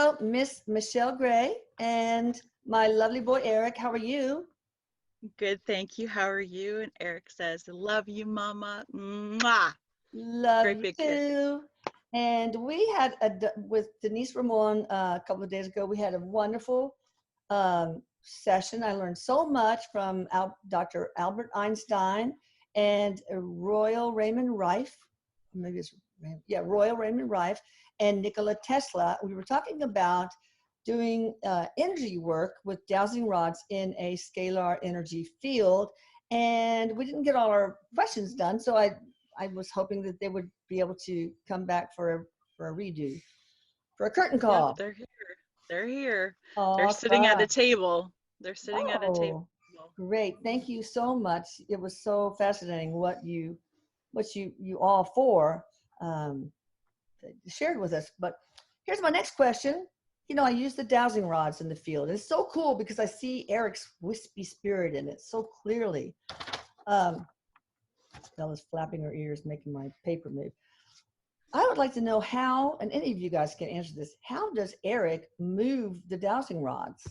hello, Miss Michelle Gray and my lovely boy, Erik. How are you? Good, thank you. How are you? And Erik says, love you, mama. Mwah. Love Great you big kiss. too. And we had with Denise Ramon a couple of days ago, we had a wonderful session. I learned so much from Dr. Albert Einstein and Royal Raymond Rife. Maybe it's, yeah, Royal Raymond Rife and Nikola Tesla. We were talking about doing energy work with dowsing rods in a scalar energy field. And we didn't get all our questions done. So I was hoping that they would be able to come back for a redo, for a curtain Yep, call. they're here. They're here. They're sitting at a Awesome. table. They're sitting at a table. Oh, great. Thank you so much. It was so fascinating what you all four um, shared with us. But here's my next question. You know, I use the dowsing rods in the field. It's so cool because I see Erik's wispy spirit in it so clearly. Bella's flapping her ears, making my paper move. I would like to know how, and any of you guys can answer this, how does Erik move the dowsing rods?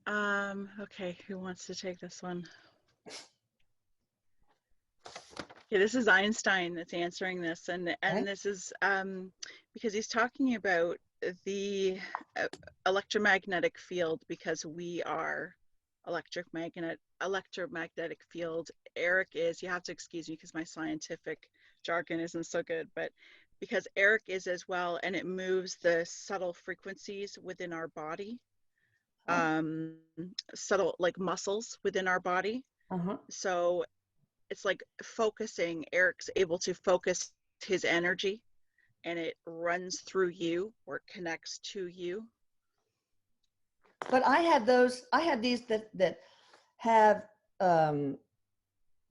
Okay, who wants to take this one? Okay, this is Einstein that's answering this, and this is because he's talking about the electromagnetic field, because we are electromagnetic field. Erik is, you have to excuse me because my scientific jargon isn't so good, but because Erik is as well, and it moves the subtle frequencies within our body, subtle like muscles within our body. So it's like focusing. Erik's able to focus his energy, and it runs through you or connects to you. But I had these that have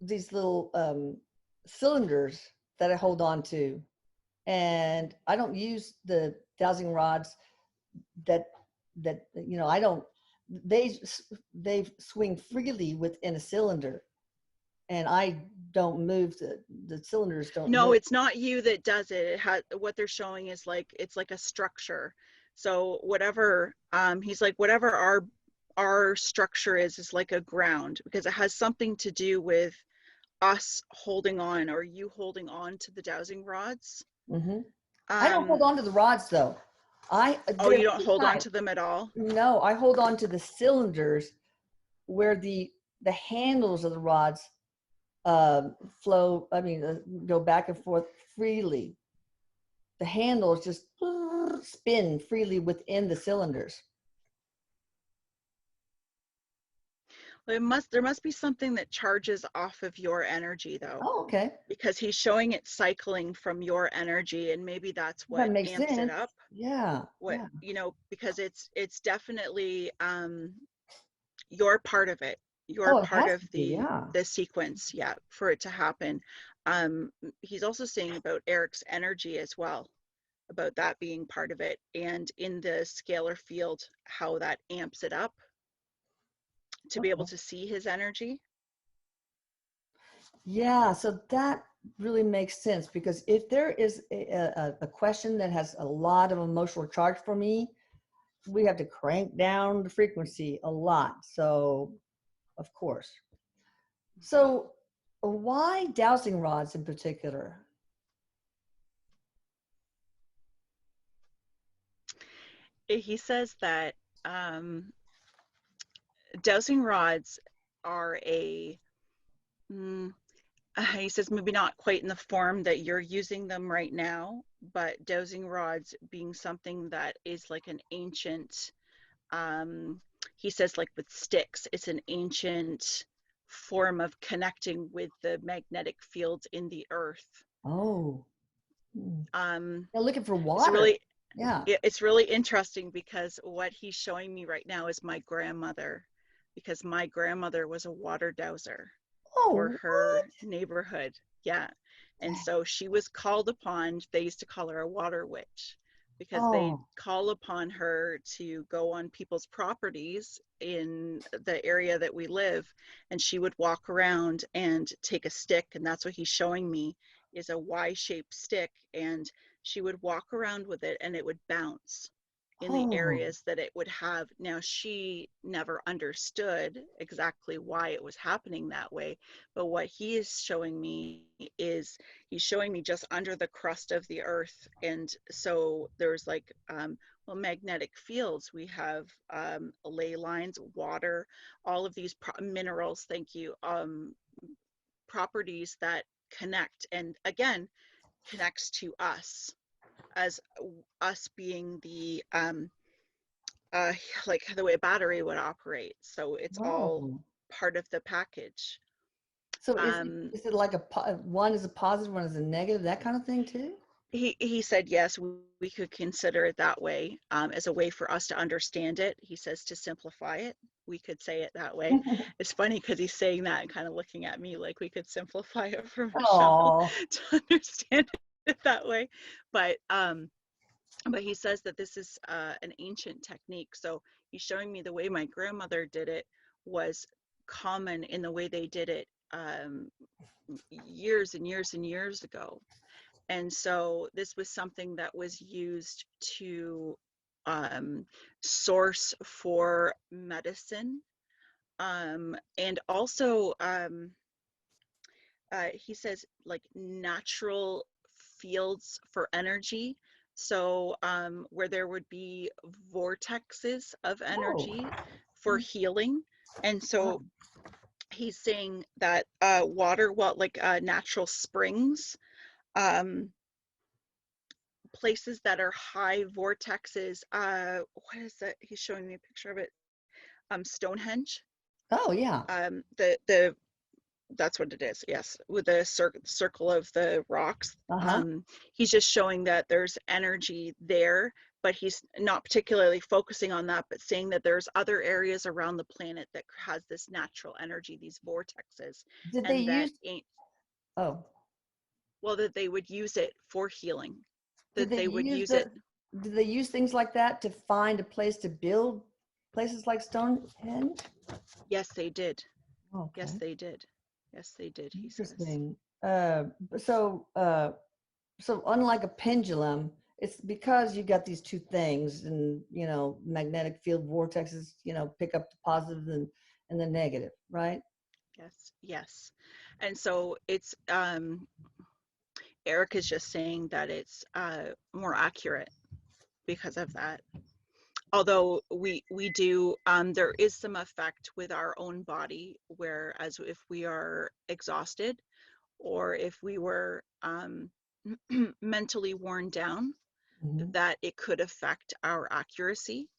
these little cylinders that I hold on to, and I don't use the dowsing rods that you know, I don't, they swing freely within a cylinder, and I don't move the cylinders don't No, move. it's not you that does it. It has, what they're showing is like, it's like a structure. So whatever, he's like, whatever our structure is like a ground, because it has something to do with us holding on, or you holding on to the dowsing rods. I don't hold on to the rods though. Oh, you don't hold on to them at all? No, I hold on to the cylinders where the handles of the rods flow. I mean, go back and forth freely. The handles just spin freely within the cylinders. Well, there must be something that charges off of your energy though. Oh, okay. Because he's showing it cycling from your energy, and maybe that's what amps it up. Yeah. You know, because it's definitely you're part of it. You're part of the sequence, yeah, for it to happen. He's also saying about Erik's energy as well, about that being part of it, and in the scalar field, how that amps it up to be able to see his energy. Yeah, so that really makes sense, because if there is a question that has a lot of emotional charge for me, we have to crank down the frequency a lot. So, of course. So, why dowsing rods in particular? He says that dowsing rods are he says maybe not quite in the form that you're using them right now, but dowsing rods being something that is like an ancient, he says, like with sticks, it's an ancient form of connecting with the magnetic fields in the earth. Oh. They're looking for water. It's really interesting, because what he's showing me right now is my grandmother, because my grandmother was a water dowser for her neighborhood. Yeah. And so she was called upon, they used to call her a water witch, because they call upon her to go on people's properties in the area that we live, and she would walk around and take a stick, and that's what he's showing me, is a Y-shaped stick, and she would walk around with it and it would bounce in the Oh, areas that it would have. Now, she never understood exactly why it was happening that way, but what he is showing me is he's showing me just under the crust of the earth. And so there's like, well, magnetic fields. We have ley lines, water, all of these minerals, thank you, properties that connect, and again, connects to us as us being the uh, like the way a battery would operate. So it's all oh. part of the package. So Um, is it like one is a positive, one is a negative, that kind of thing too? he said yes, we could consider it that way, as a way for us to understand it. He says to simplify it, we could say it that way. It's funny because he's saying that and kind of looking at me like we could simplify it for Michelle Oh, to understand it that way. But he says that this is an ancient technique. So he's showing me the way my grandmother did it was common in the way they did it years and years and years ago. And so this was something that was used to source for medicine, and also he says like natural fields for energy. So where there would be vortexes of oh, energy for healing. And wow. so he's saying that water, well, like natural springs, um, places that are high vortexes. What is that? He's showing me a picture of it. Stonehenge. Oh, yeah. The that's what it is. Yes, with the circle of the rocks. Uh-huh. He's just showing that there's energy there, but he's not particularly focusing on that, but saying that there's other areas around the planet that has this natural energy, these vortexes, Did they and that use, ain't, oh, well, that they would use it for healing, did that they they would use use it. did they use things like that to find a place to build places like Stonehenge? Yes, they did. Yes, Okay. they did. Yes, they did, he says. Interesting. Uh, so, uh, so unlike a pendulum, it's because you got these two things, and magnetic field vortexes, pick up the positive and the negative, right? Yes, yes. And so it's Erik is just saying that it's more accurate because of that. Although we do, there is some effect with our own body, whereas if we are exhausted or if we were mentally worn down, Mhm. that it could affect our accuracy,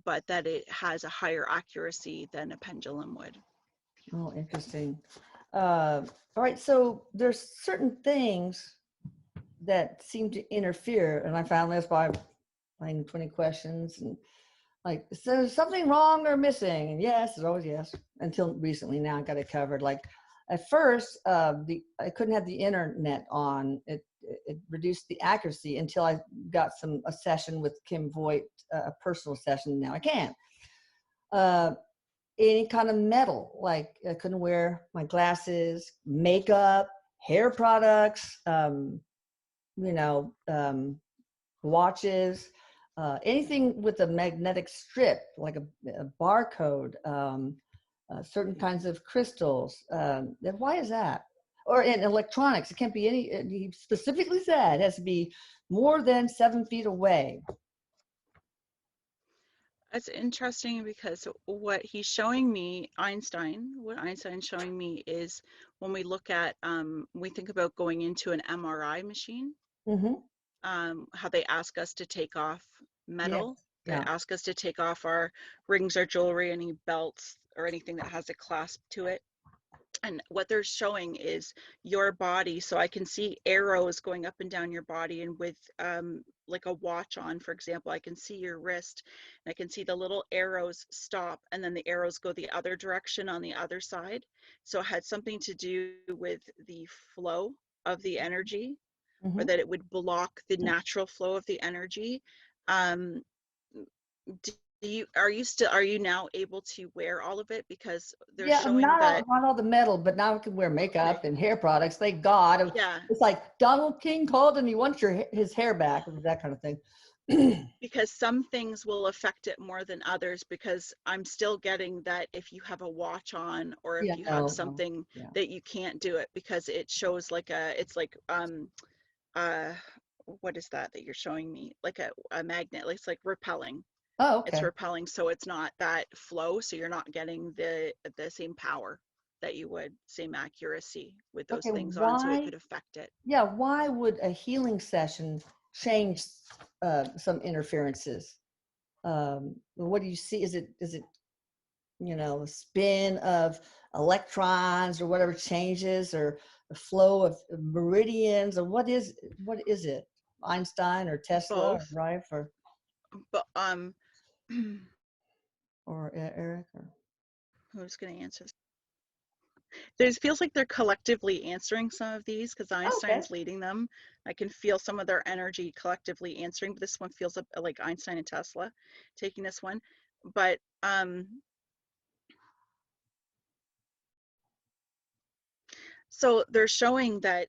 but that it has a higher accuracy than a pendulum would. Oh, interesting. All right, so there's certain things that seem to interfere, and I found this by playing 20 questions, and like, is there something wrong or missing? And yes, there's always yes. Until recently, now I got it covered. Like at first, I couldn't have the internet on. It reduced the accuracy until I got a session with Kim Voigt, a personal session. Now I can. Uh, any kind of metal, like I couldn't wear my glasses, makeup, hair products, you know, um, watches, anything with a magnetic strip, like a barcode, certain kinds of crystals. Why is that? Or in electronics, it can't be any, he specifically said it has to be more than 7 feet away. It's interesting because what he's showing me, what Einstein's showing me is when we look at, we think about going into an MRI machine, Mm-hmm. how they ask us to take off Yes. metal. They Yeah. ask us to take off our rings or jewelry, any belts or anything that has a clasp to it. And what they're showing is your body. So I can see arrows going up and down your body, and with like a watch on, for example, I can see your wrist and I can see the little arrows stop and then the arrows go the other direction on the other side. So it had something to do with the flow of the energy, or Mm-hmm. that it would block the natural flow of the energy. Um, are you now able to wear all of it? Because they're Yeah, I'm showing that. not all the metal, but now I can wear Okay. makeup and hair products. Thank God. Yeah, It's like Donald King called and he wants his hair back, that kind of thing. because some things will affect it more than others, because I'm still getting that if you have a watch on, or if Yeah, you have no, something yeah. that you can't do it, because it shows like it's like uh what is that you're showing me, like a magnet, it's like repelling. Oh, It's okay. repelling, so it's not that flow, so you're not getting the same power that you would, same accuracy with those Okay, things on, so it why? could affect it. Yeah, why would a healing session change some interferences? What do you see? Is it a spin of electrons or whatever changes, or the flow of meridians, or what is it? Einstein or Tesla or Both, Rife or but Eric or who's going to answer this? There feels like they're collectively answering some of these, because okay. Einstein's leading them. I can feel some of their energy collectively answering, but this one feels like Einstein and Tesla taking this one. But so they're showing that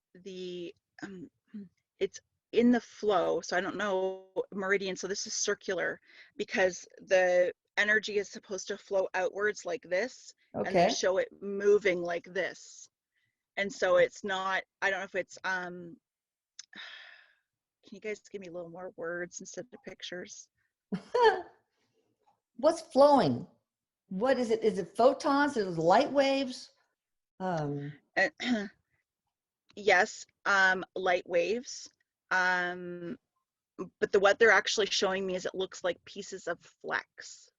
um, it's in the flow. So I don't know meridian. So this is circular, because the energy is supposed to flow outwards like this, and they Okay. show it moving like this. And so it's not, I don't know if it's can you guys give me a little more words instead of pictures? What's flowing? What is it? Is it photons? Is it light waves? Um, Yes, light waves. Um, but what they're actually showing me is it looks like pieces of flecks,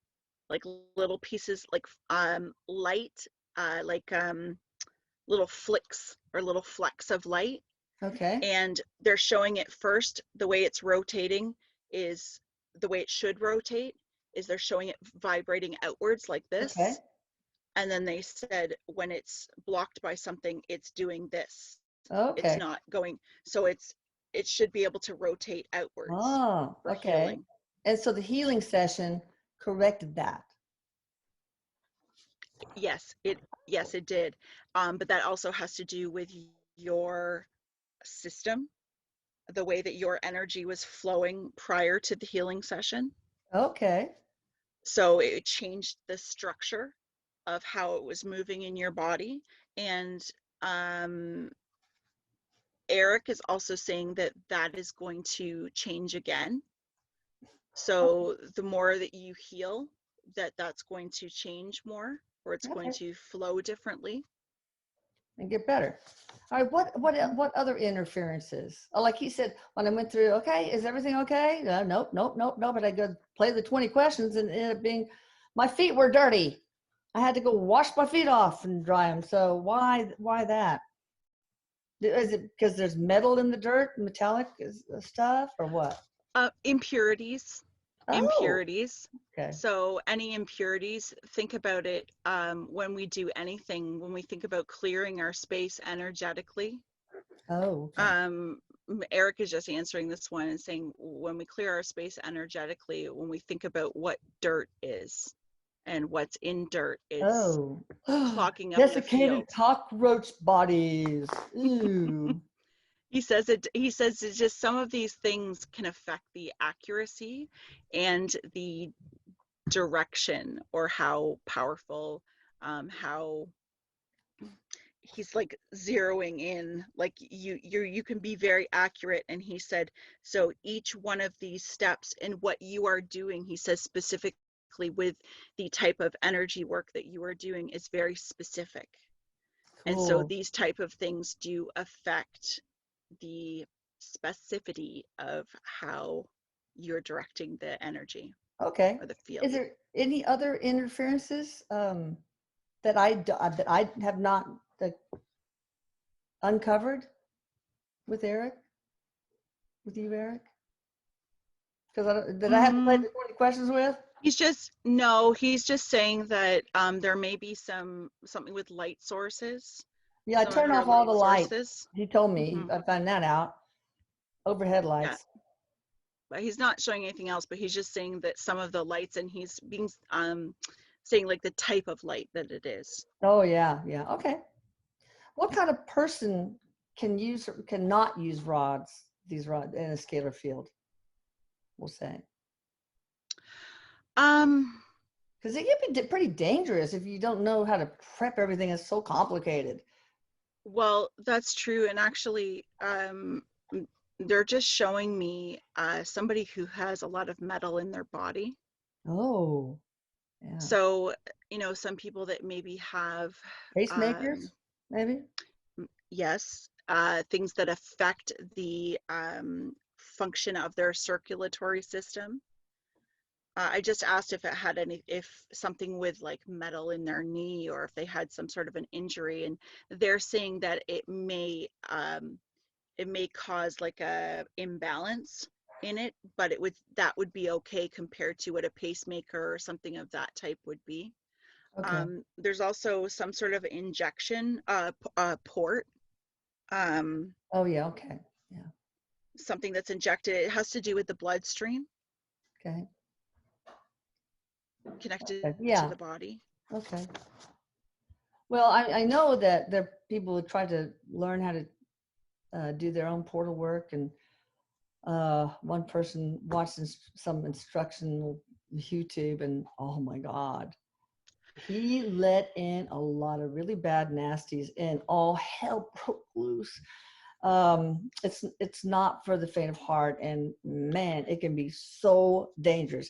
like little pieces, like light, like little flicks or little flecks of light. okay. And they're showing it first, the way it's rotating is the way it should rotate, is they're showing it vibrating outwards like Okay. this. And then they said when it's blocked by something, it's doing this. It's Okay. not going, so it should be able to rotate outwards Oh, for okay. healing. And so the healing session corrected that. Yes, it did. But that also has to do with your system, the way that your energy was flowing prior to the healing session. Okay. So it changed the structure of how it was moving in your body. And um, Erik is also saying that that is going to change again. So the more that you heal, that's going to change more, or it's going Okay. to flow differently. And get better. All right. What other interferences? Oh, like he said, when I went through, okay, is everything okay? Nope, nope, nope, nope. But I go play the 20 questions and it ended up being, my feet were dirty. I had to go wash my feet off and dry them. So why that? Is it because there's metal in the dirt, metallic stuff, or what? Impurities. Oh, Impurities. okay. So any impurities, think about it when we do anything, when we think about clearing our space energetically. Oh, okay. um, Erik is just answering this one and saying when we clear our space energetically, when we think about what dirt is and what's in dirt, it's Oh, clogging up the desiccated field. cockroach bodies. Ooh. He says it's just some of these things can affect the accuracy and the direction, or how powerful, how he's like zeroing in, like you can be very accurate. And he said, so each one of these steps and what you are doing, he says specifically with the type of energy work that you are doing, is very specific. And so Cool. these type of things do affect the specificity of how you're directing the energy Okay. or the Is field. there any other interferences that I have not uncovered with Erik? With you, Erik? Because did I have to play Mm, the 20 questions with? he's just saying that there may be something with light sources, Yeah, I some of turned your off all the light lights. sources. He told me. Hmm. I found that out. Overhead Yeah. lights. he's not showing anything else, but he's just saying that some of the lights, and he's being saying like the type of light that it is. Oh yeah, yeah. Okay. What kind of person can use or cannot use rods? These rods in a scalar field, we'll say, Um, because it can be pretty dangerous if you don't know how to prep everything. It's so complicated. well, that's true. And actually, they're just showing me somebody who has a lot of metal in their body. Oh, yeah. So, some people that maybe have, Pacemakers, maybe. yes, things that affect the function of their circulatory system. I just asked if it had if something with like metal in their knee, or if they had some sort of an injury, and they're saying that it may cause like a imbalance in it, but that would be okay compared to what a pacemaker or something of that type would be. Okay. There's also some sort of injection port, Oh yeah. Okay. Yeah. something that's injected. It has to do with the bloodstream Okay. connected Okay. to Yeah. the body. Okay. Well, I know that there are people who try to learn how to do their own portal work, and one person watched some instructional YouTube, and oh my God, he let in a lot of really bad nasties, and all hell broke loose. It's not for the faint of heart, and man, it can be so dangerous.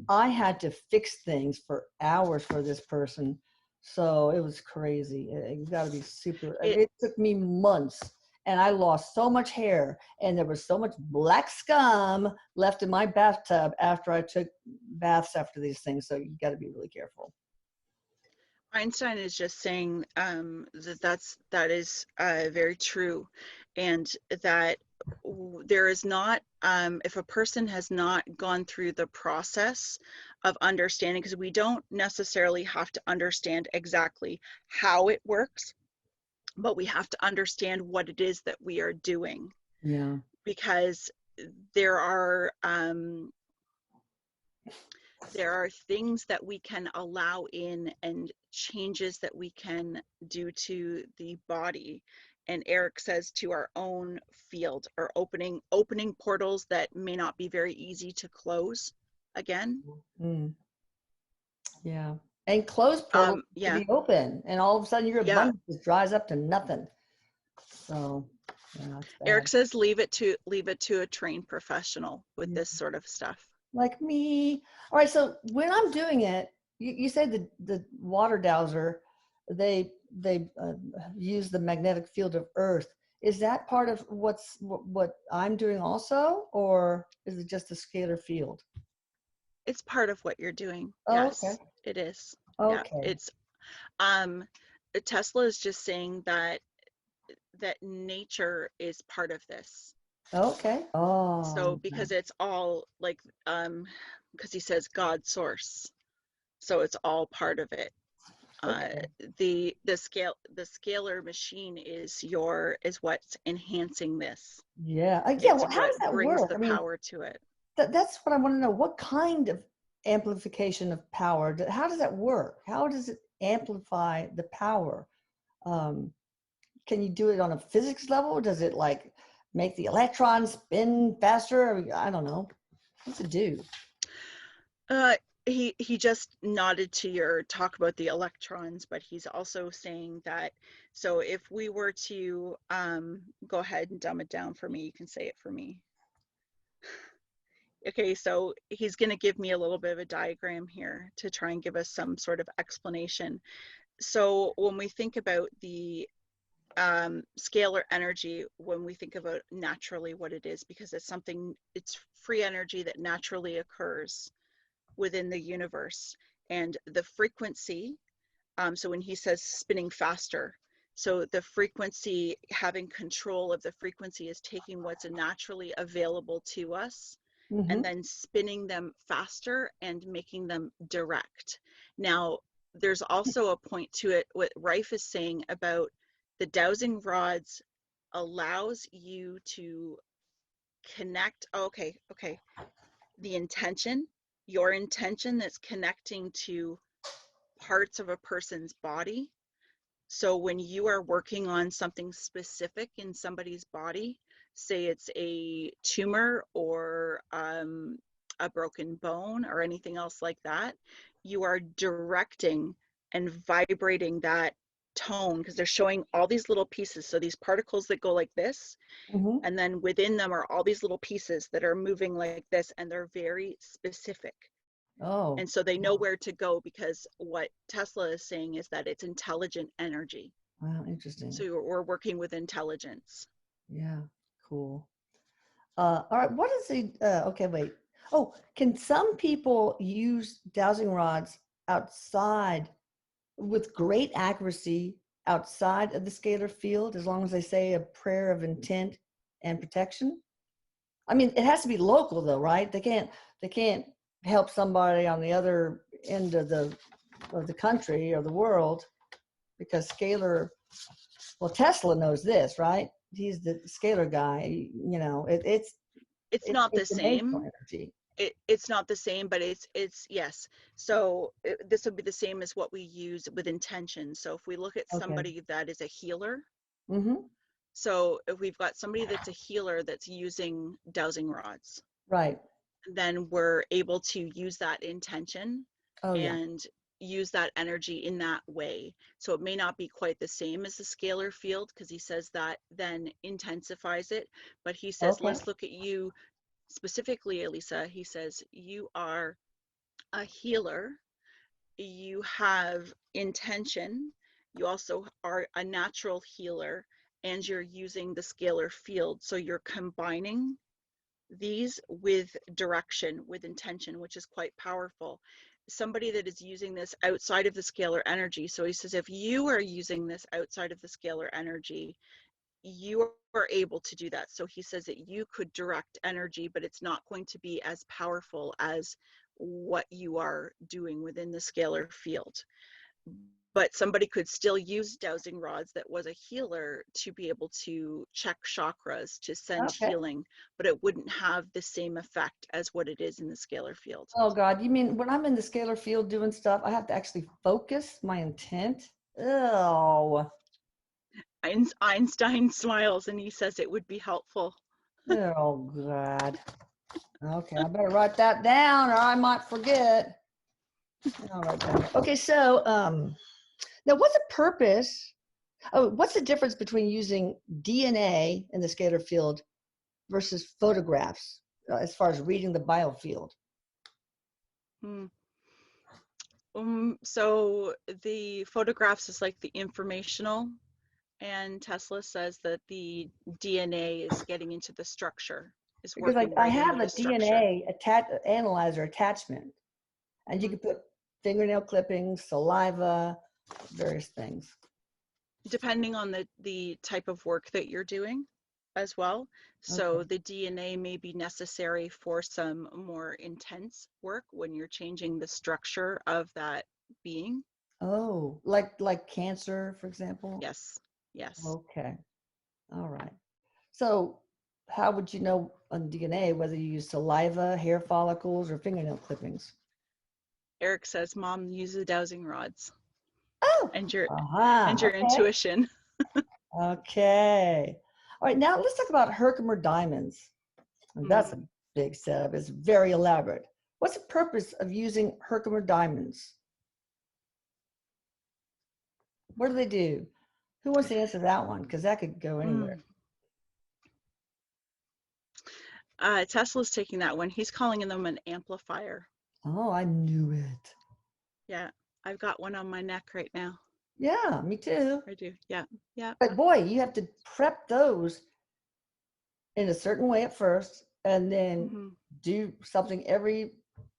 I had to fix things for hours for this person, so it was crazy. You got to be super. It It took me months, and I lost so much hair, and there was so much black scum left in my bathtub after I took baths after these things. So you got to be really careful. Einstein is just saying that is very true, and that there is not, if a person has not gone through the process of understanding, because we don't necessarily have to understand exactly how it works, but we have to understand what it is that we are doing, Yeah. because there are things that we can allow in, and changes that we can do to the body. And Erik says to our own field, or opening portals that may not be very easy to close again. Mm. Yeah. And closed portals to Yeah, be open, and all of a sudden your yeah. abundance just dries up to nothing. So, yeah, it's Erik bad. says leave it to a trained professional with Yeah. this sort of stuff. Like me. All right. So when I'm doing it, you say the water dowser, they use the magnetic field of Earth. Is that part of what I'm doing also, or is it just a scalar field? It's part of what you're doing. Oh, okay. Yes, it is. Yeah, Okay. it's um Tesla is just saying that nature is part of this. Okay. Oh, So because it's all like, because he says God source, so it's all part of it. uh okay. the scalar machine is what's enhancing this. Yeah. Yeah. It's Well, how what does that brings work? the I mean, power to it. that's what I want to know. What kind of amplification of power? How does that work? How does it amplify the power? Um, can you do it on a physics level? Does it like make the electrons spin faster? I don't know. What's it do? uh he just nodded to your talk about the electrons, but he's also saying that, so if we were to go ahead and dumb it down for me, you can say it for me. Okay, so he's going to give me a little bit of a diagram here to try and give us some sort of explanation. So when we think about the scalar energy, when we think about naturally what it is, because it's free energy that naturally occurs within the universe. And the frequency, so when he says spinning faster, so the frequency, having control of the frequency, is taking what's naturally available to us Mm-hmm. and then spinning them faster and making them direct. Now, there's also a point to it, what Rife is saying about the dowsing rods allows you to connect. Okay. The intention, your intention that's connecting to parts of a person's body. So when you are working on something specific in somebody's body, say it's a tumor or a broken bone or anything else like that, you are directing and vibrating that tone, because they're showing all these little pieces. So these particles that go like this, Mm-hmm. and then within them are all these little pieces that are moving like this, and they're very specific. Oh, And so they know where to go, because what Tesla is saying is that it's intelligent energy. wow, interesting. So we're working with intelligence. Yeah, cool. All right, what is the, okay, wait. Oh, can some people use dowsing rods outside with great accuracy outside of the scalar field as long as they say a prayer of intent and protection? I mean, it has to be local though, right? They can't help somebody on the other end of the country or the world because scalar, well, Tesla knows this, right? He's the scalar guy. You know, It's not the it's dimensional same. energy. It's not the same, but it's yes. So this would be the same as what we use with intention. So if we look at Okay. somebody that is a healer, Mm-hmm. so if we've got somebody that's a healer that's using dowsing rods, Right. then we're able to use that intention Oh yeah. and use that energy in that way. So it may not be quite the same as the scalar field, because he says that then intensifies it. But he says, Okay. let's look at you specifically, Elisa. He says, you are a healer, you have intention, you also are a natural healer, and you're using the scalar field. So you're combining these with direction, with intention, which is quite powerful. Somebody that is using this outside of the scalar energy. So he says, if you are using this outside of the scalar energy, you are able to do that. So he says that you could direct energy, but it's not going to be as powerful as what you are doing within the scalar field. But somebody could still use dowsing rods that was a healer to be able to check chakras, to send Okay. healing, but it wouldn't have the same effect as what it is in the scalar field. Oh God, you mean when I'm in the scalar field doing stuff, I have to actually focus my intent? Oh, Einstein smiles and he says it would be helpful. oh God. Okay, I better write that down or I might forget. I'll write that down. Okay, so now what's the purpose? Oh, what's the difference between using DNA in the scalar field versus photographs as far as reading the biofield? Hmm. So the photographs is like the informational, and Tesla says that the DNA is getting into the structure, is Because working I right into have a the structure. DNA analyzer attachment, and you Hmm. can put fingernail clippings, saliva, various things. Depending on the type of work that you're doing as well. Okay. So the DNA may be necessary for some more intense work when you're changing the structure of that being. Oh, like cancer, for example. Yes, yes. Okay. All right. So, how would you know on DNA whether you use saliva, hair follicles, or fingernail clippings? Erik says mom uses dowsing rods, Oh, and your aha. Okay. intuition. Okay. All right. Now let's talk about Herkimer Diamonds. And that's a big setup. It's very elaborate. What's the purpose of using Herkimer Diamonds? What do they do? Who wants to answer that one? Because that could go anywhere. Tesla's taking that one. He's calling them an amplifier. Oh, I knew it. Yeah, I've got one on my neck right now. Yeah, me too. I do. Yeah, yeah. But boy, you have to prep those in a certain way at first and then Mm-hmm. do something every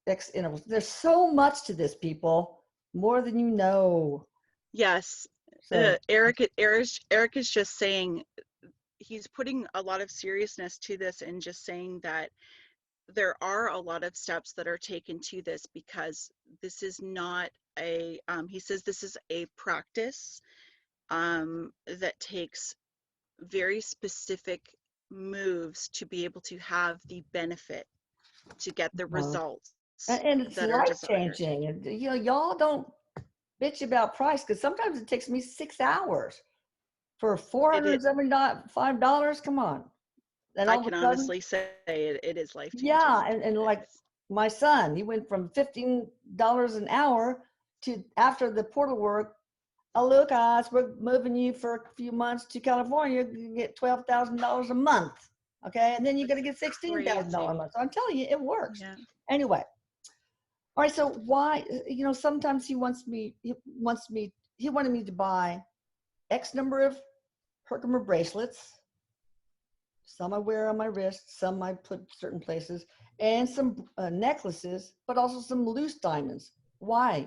X intervals. There's so much to this, people, more than you know. Yes. So, Erik is just saying, he's putting a lot of seriousness to this and just saying that there are a lot of steps that are taken to this, because this is not he says this is a practice that takes very specific moves to be able to have the benefit, to get the results And it's that are life desired. changing. And, y'all don't bitch about price, because sometimes it takes me 6 hours for $475. Come on. And I all of can a sudden, honestly say it is life changing. yeah. And like my son, he went from $15 an hour to, after the portal work, oh, look, guys, we're moving you for a few months to California. You can get $12,000 a month. Okay. And then you're going to get $16,000 a month. So I'm telling you, it works. Yeah. Anyway. All right. So why, sometimes he wanted me to buy X number of Herkimer bracelets. Some I wear on my wrist, some I put certain places, and some necklaces, but also some loose diamonds. Why?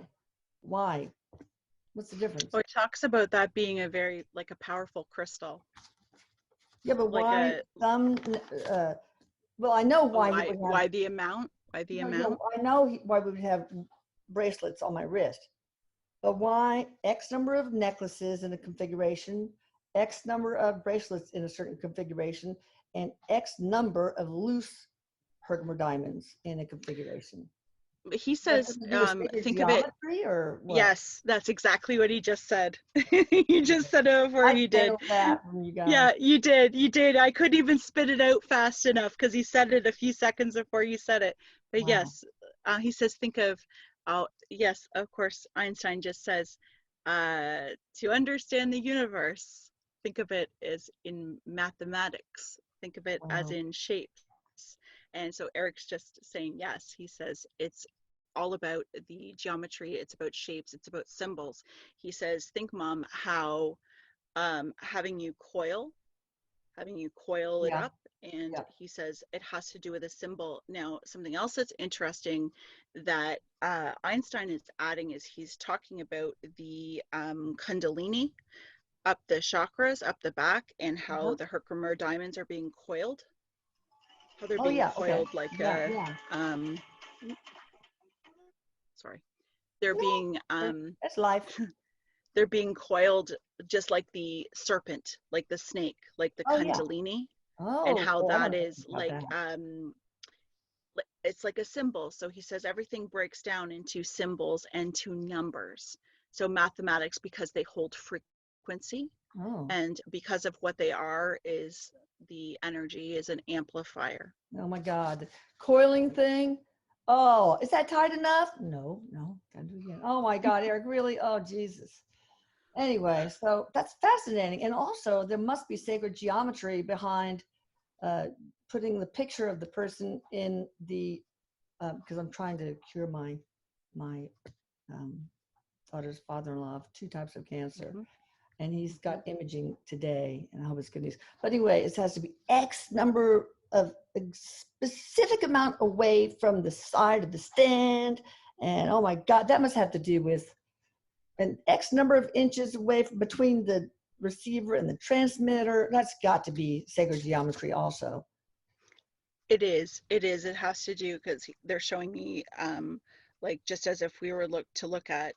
What's the difference? Well, he talks about that being a very, like, a powerful crystal. Yeah, but Like why some? Well, I know why he would have. Why the amount? Why the amount? I know why we would have bracelets on my wrist, but why X number of necklaces in a configuration, X number of bracelets in a certain configuration, and X number of loose Herkimer diamonds in a configuration? He says, think of it. Or what? Yes, that's exactly what he just said. He just said it before he did. That from you guys. Yeah, you did. I couldn't even spit it out fast enough because he said it a few seconds before you said it. But wow. Yes, he says, think of, yes, of course, Einstein just says, to understand the universe, think of it as in mathematics. Think of it as in shapes. And so Erik's just saying, yes, he says it's all about the geometry. It's about shapes. It's about symbols. He says, think, Mom, how having you coil it up, and he says it has to do with a symbol. Now, something else that's interesting that Einstein is adding is he's talking about the kundalini up the chakras, up the back, and how the Herkimer diamonds are being coiled. How they're being coiled like sorry. They're being that's life. They're being coiled just like the serpent, like the snake, like the kundalini. And how that is like it's like a symbol. So he says everything breaks down into symbols and to numbers. So mathematics, because they hold frequency, and because of what they are, is the energy is an amplifier. Oh my God, coiling thing. Oh, is that tight enough? No, gotta do it again. Oh my God, Erik, really? Oh Jesus. Anyway, so that's fascinating, and also there must be sacred geometry behind putting the picture of the person in the because I'm trying to cure my daughter's father-in-law of 2 types of cancer, and he's got imaging today, and I hope it's good news. But anyway, it has to be X number of a specific amount away from the side of the stand, and oh my God, that must have to do with an X number of inches away from between the receiver and the transmitter. That's got to be sacred geometry also. It is. It has to do, because they're showing me like, just as if we were to look at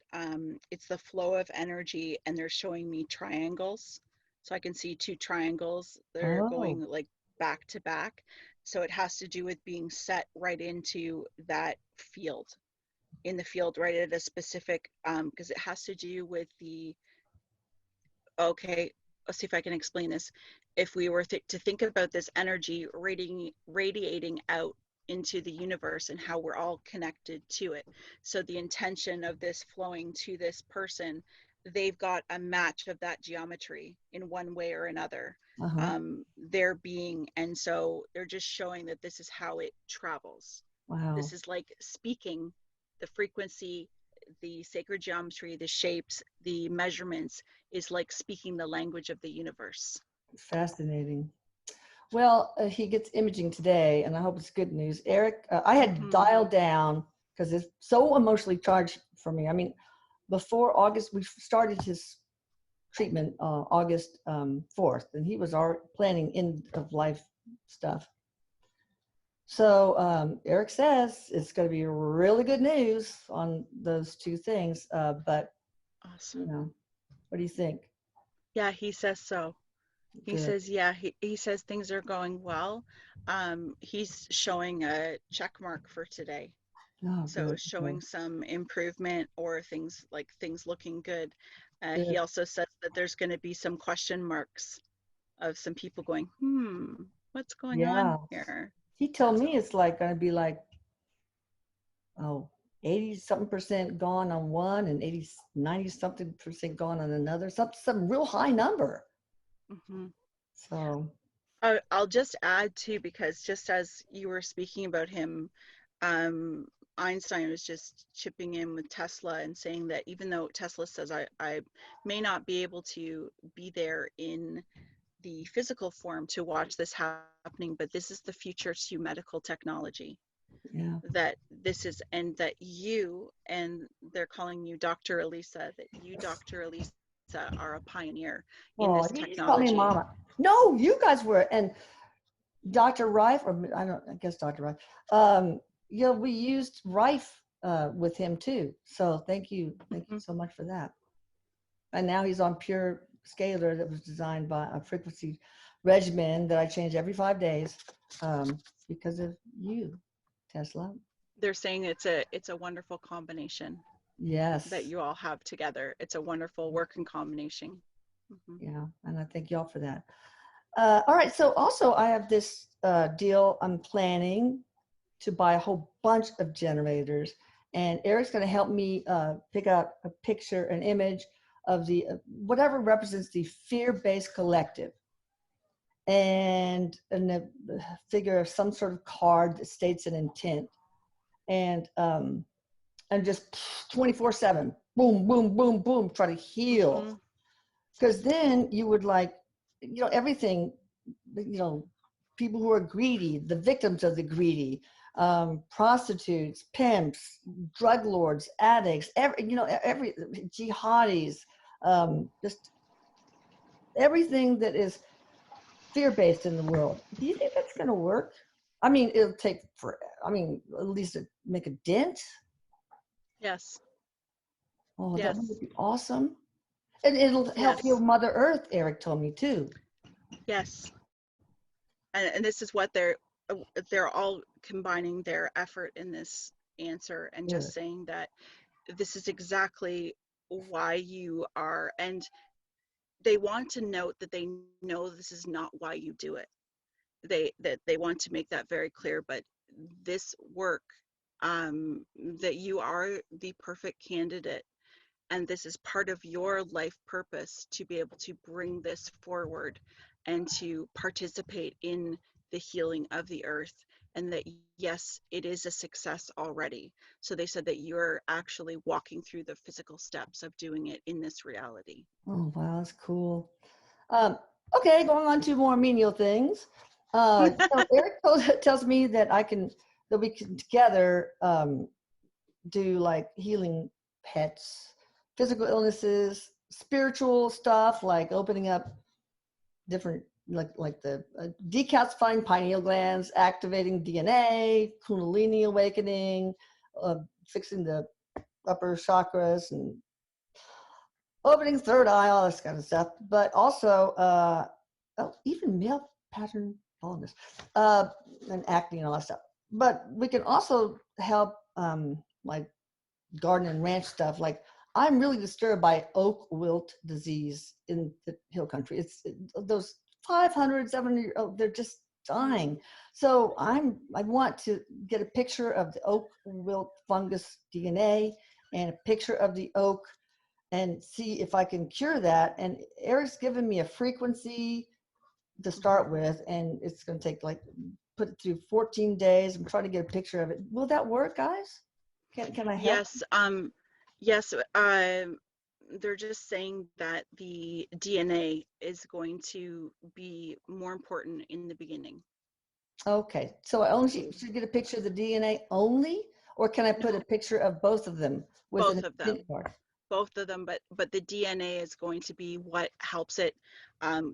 it's the flow of energy, and they're showing me triangles. So I can see 2 triangles. They're going like back to back. So it has to do with being set right into that field, in the field, right at a specific because it has to do with the let's see if I can explain this. If we were to think about this energy radiating out into the universe and how we're all connected to it. So the intention of this flowing to this person, they've got a match of that geometry in one way or another. Their being, and so they're just showing that this is how it travels. Wow. This is like speaking the frequency, the sacred geometry, the shapes, the measurements is like speaking the language of the universe. Fascinating. Well, he gets imaging today, and I hope it's good news. Erik, I had dialed down because it's so emotionally charged for me. I mean, before August, we started his treatment August 4th, and he was already planning end of life stuff. So Erik says it's going to be really good news on those 2 things. But awesome. What do you think? Yeah, he says so. He Good. says, yeah, he says things are going well. He's showing a check mark for today. Oh, So good. Okay. showing some improvement or things looking good. He Good. also says that there's going to be some question marks of some people going, what's going on Yeah. here? He told me it's like going to be like, oh, 80 something percent gone on one and 80, 90 something percent gone on another. Some real high number. Hmm. So, I'll just add too, because just as you were speaking about him, um, Einstein was just chipping in with Tesla and saying that even though Tesla says I may not be able to be there in the physical form to watch this happening, but this is the future to medical technology. yeah. That this is, and that you, and they're calling you Dr. Elisa, that you, Dr. Elisa, are a pioneer in Oh, this he called me technology. mama. No, you guys were. And Dr. Rife, or I guess Dr. Rife, we used Rife with him too. So thank you. Thank you Mhm. so much for that. And now he's on pure scalar that was designed by a frequency regimen that I change every 5 days because of you, Tesla. They're saying it's a wonderful combination that Yes. you all have together. It's a wonderful working combination. Hmm. Yeah. And I thank y'all for that. All right. So also I have this deal I'm planning to buy a whole bunch of generators. And Eric's going to help me pick out a picture, an image of the whatever represents the fear-based collective, and a figure of some sort of card that states an intent, and just 24/7, boom, boom, boom, boom, try to heal. Hmm. Because then you would like, everything, you know, people who are greedy, the victims of the greedy, prostitutes, pimps, drug lords, addicts, every jihadis, just everything that is fear-based in the world. Do you think that's going to work? I mean, it'll take for, I mean, at least to make a dent. Yes. Oh, that would Yes. be awesome. And it'll help heal Yes. Mother Earth, Eric told me too. Yes. And this is what they're all combining their effort in this answer and just Good. saying that this is exactly why you are, and they want to note that they know this is not why you do it. They want to make that very clear, but this work, that you are the perfect candidate, and this is part of your life purpose to be able to bring this forward and to participate in the healing of the earth, and that yes, it is a success already. So they said that you're actually walking through the physical steps of doing it in this reality. Oh, wow, that's cool. Um, okay, going on to more menial things. Eric tells me that we can together do like healing pets, physical illnesses, spiritual stuff like opening up different, like the decalcifying pineal glands, activating DNA, Kundalini awakening, fixing the upper chakras and opening third eye, all this kind of stuff. But also, even male pattern baldness, and acne and all that stuff. But we can also help, like garden and ranch stuff. Like I'm really disturbed by oak wilt disease in the hill country. Those 500, 700, they're just dying. So I want to get a picture of the oak wilt fungus DNA and a picture of the oak and see if I can cure that. And Eric's given me a frequency to start with, and it's going to take like put it through 14 days. I'm trying to get a picture of it. Will that work, guys? Can I help? Yes, yes, they're just saying that the DNA is going to be more important in the beginning. Okay, so I only Mhm. should get a picture of the DNA only, or can I put a No, picture of both of them with an both of intent them, card? but the DNA is going to be what helps it.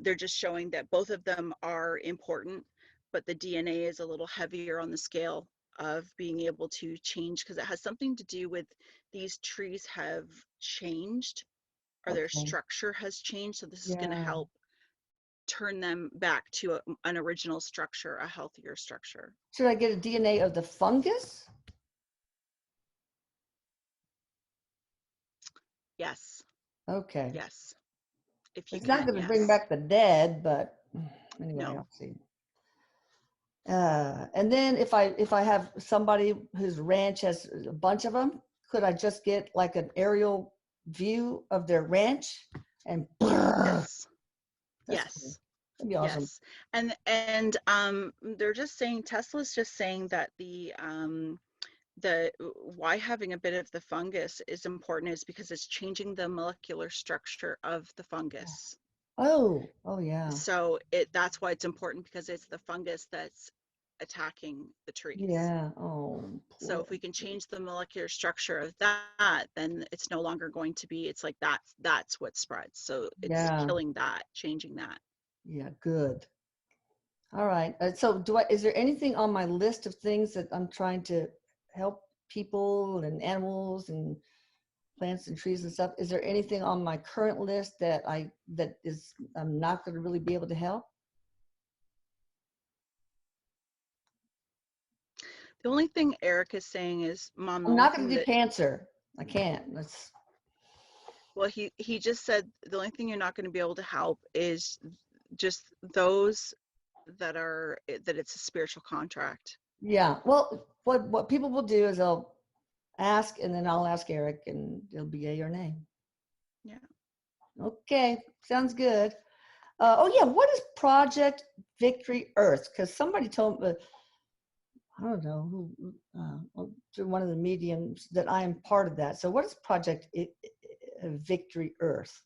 They're just showing that both of them are important, but the DNA is a little heavier on the scale of being able to change, because it has something to do with these trees have changed, or their Okay, structure has changed. So this is going to yeah, help turn them back to an original structure, a healthier structure. Should I get a DNA of the fungus? Yes. Okay. Yes. If you It's not can, going to bring yes. back the dead, but anyway, No. I'll see. And then if I have somebody whose ranch has a bunch of them, could I just get like an aerial view of their ranch and Yes. that's cool. Yes. That'd be awesome. Yes. And they're just saying, Tesla's just saying that the why having a bit of the fungus is important is because it's changing the molecular structure of the fungus. Oh yeah. So that's why it's important, because it's the fungus that's attacking the trees. Yeah. Oh. So if we can change the molecular structure of that, then it's no longer going to be, it's like that's what spreads. So it's killing that, changing that. Yeah, good. All right. So is there anything on my list of things that I'm trying to help people and animals and plants and trees and stuff? Is there anything on my current list that I'm not going to really be able to help? The only thing Erik is saying is, Mom, I'm not going to do cancer. I can't. Well, he just said the only thing you're not going to be able to help is just those that it's a spiritual contract. Yeah. Well, what people will do is they'll ask, and then I'll ask Erik, and it'll be yay or nay. Yeah. Okay. Sounds good. Oh yeah. What is Project Victory Earth? Because somebody told me, I don't know who, through one of the mediums, that I am part of that. So what is Project Victory Earth?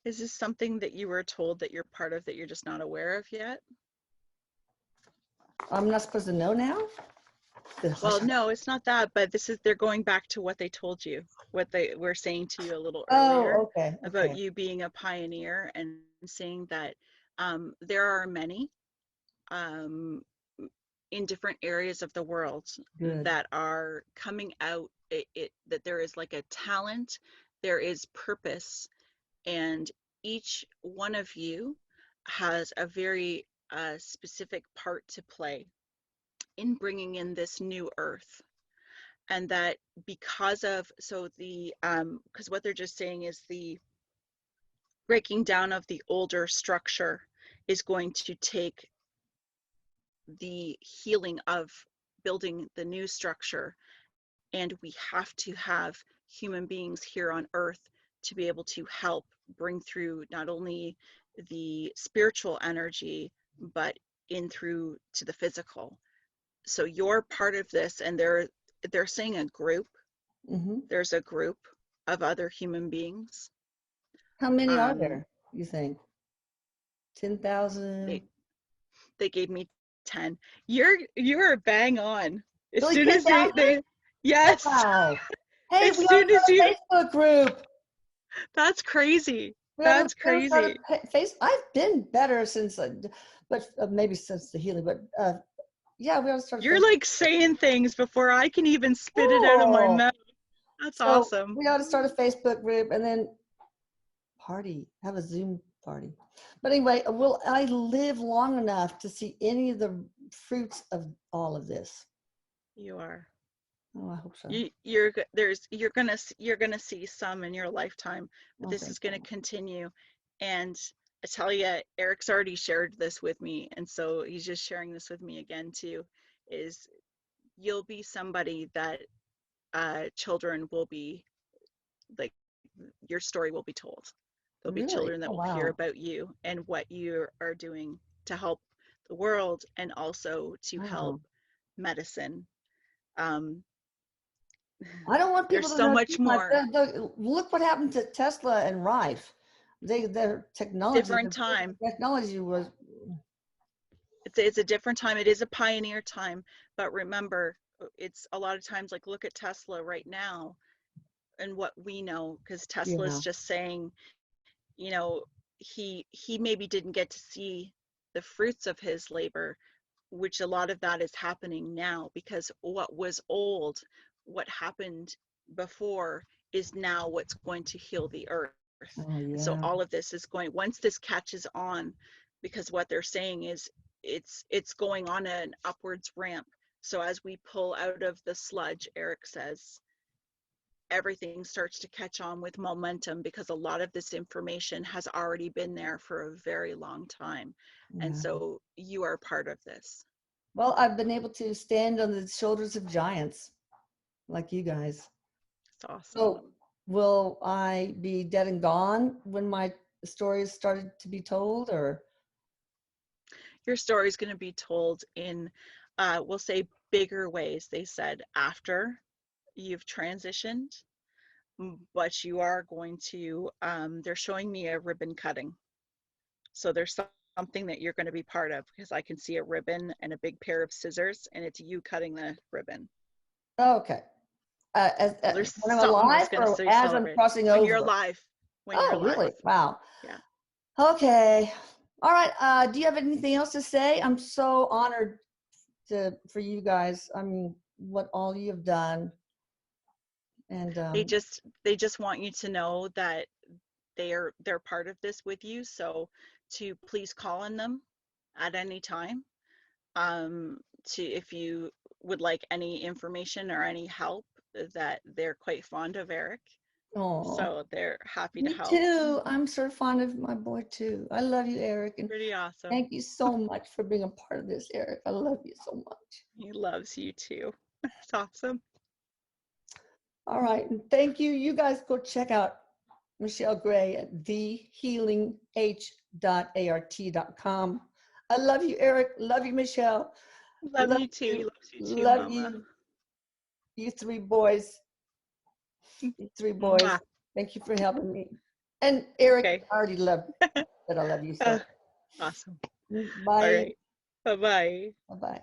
Is this something that you were told that you're part of that you're just not aware of yet? I'm not supposed to know now? Well, no, it's not that, but they're going back to what they told you, what they were saying to you a little earlier about you being a pioneer, and saying that there are many in different areas of the world that are coming out, that there is like a talent, there is purpose, and each one of you has a very specific part to play in bringing in this new earth. And that because what they're just saying is the breaking down of the older structure is going to take the healing of building the new structure, and we have to have human beings here on earth to be able to help bring through not only the spiritual energy but in through to the physical. So you're part of this, and they're saying a group. There's a group of other human beings. How many are there, you think? 10,000? They gave me 10. You're bang on. As really, soon 10, as they yes. Wow. Hey, as we soon as a you Facebook group. That's crazy. That's crazy. I've been better since, but maybe since the healing, but yeah, we ought to start. You're like saying things before I can even spit it out of my mouth. That's awesome. We ought to start a Facebook group and then have a Zoom party. But anyway, will I live long enough to see any of the fruits of all of this? You are. Oh, I hope so. You're gonna see some in your lifetime, but this is gonna continue. And I tell you, Erik's already shared this with me, and so he's just sharing this with me again too. Is you'll be somebody that children will be like, your story will be told. There'll be children that will hear about you and what you are doing to help the world, and also to help medicine. I don't want people there's to so know much more. Look what happened to Tesla and Rife. Their technology. Different time. Technology was. It's a different time. It is a pioneer time, but remember, it's a lot of times like, look at Tesla right now and what we know, because Tesla is just saying, you know, he maybe didn't get to see the fruits of his labor, which a lot of that is happening now, because what was old, what happened before, is now what's going to heal the earth. Oh, And so yeah. all of this is going, once this catches on, because what they're saying is it's going on an upwards ramp. So as we pull out of the sludge, Erik says, everything starts to catch on with momentum, because a lot of this information has already been there for a very long time. And Yeah. so you are part of this. Well, I've been able to stand on the shoulders of giants like you guys. It's awesome. So will I be dead and gone when my stories started to be told, or? Your story is going to be told in, we'll say, bigger ways, they said, after you've transitioned. But you are going to, they're showing me a ribbon cutting. So there's something that you're going to be part of, because I can see a ribbon and a big pair of scissors, and it's you cutting the ribbon. Okay. There's When I'm something alive, that's going or to as I'm celebrate crossing when you're over? alive. When you're Oh, alive. really? Wow. Yeah. Okay. All right. Do you have anything else to say? I'm so honored for you guys. I mean, what all you have done. And They just want you to know that they're part of this with you. So to please call on them at any time. To, if you would like any information or any help, that they're quite fond of Erik. oh, So they're happy to me help. too. I'm so fond of my boy too. I love you, Erik, and Pretty awesome. thank you so much for being a part of this, Erik. I love you so much. He loves you too. It's awesome. All right, and thank you. You guys go check out Michelle Gray at thehealingh.art.com. I love you, Erik. Love you, Michelle. Love you too. He loves you too, Love Mama. you three boys. You three boys. Mwah. Thank you for helping me. And Erik, Okay. I already love that I love you so. Awesome. Bye. All right. Bye-bye. Bye-bye.